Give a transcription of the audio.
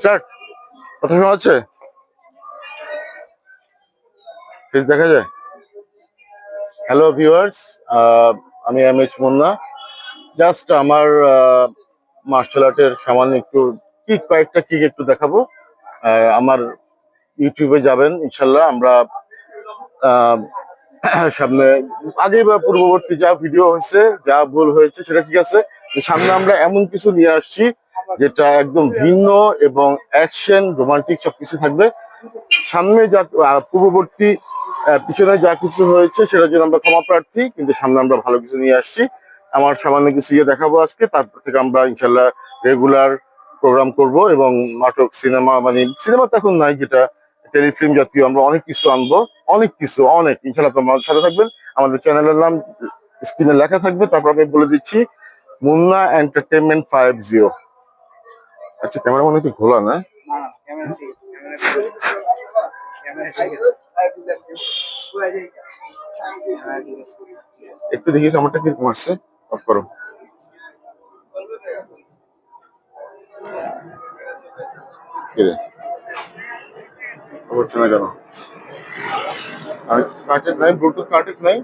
Start. কত সময় আছে? ফেস দেখা যায়? হ্যালো ভিউয়ার্স, আমি এমএইচ মুন্না। জাস্ট আমার মার্শাল আর্টের সামান্য একটু কয়েকটা কিক একটু দেখাবো। আমার ইউটিউবে যাবেন ইনশাল্লাহ। আমরা আহ, সামনে আগে বা পূর্ববর্তী যা ভিডিও হয়েছে, যা ভুল হয়েছে সেটা ঠিক আছে। সামনে আমরা এমন কিছু নিয়ে আসছি যেটা একদম ভিন্ন এবং অ্যাকশন রোমান্টিক সবকিছু থাকবে। সামনে যা পূর্ববর্তী পিছনে যা কিছু হয়েছে সেটার জন্য আমরা ক্ষমা প্রার্থী, কিন্তু সামনে আমরা ভালো কিছু নিয়ে আসছি। আমার সামান্য কিছু দেখাবো আজকে, তারপর থেকে আমরা ইনশাল্লাহ রেগুলার প্রোগ্রাম করব এবং নাটক, সিনেমা, মানে সিনেমা তো এখন নাই, যেটা টেলিফিল্ম জাতীয় আমরা অনেক কিছু আনবো। অনেক ইনশাল্লাহ তোমার সাথে থাকবেন। আমাদের চ্যানেলের নাম স্ক্রিনে লেখা থাকবে, তারপর আমি বলে দিচ্ছি, মুন্না এন্টারটেনমেন্ট 50। আচ্ছা, ক্যামেরা মনে একটু ঘোলা না? একটু দেখি ক্যামেরাটা কিরকম আসছে। অফ করো। কিরে হচ্ছে না কেন? কার্টেড নাই, ব্লুটুথ কার্টেড নাই।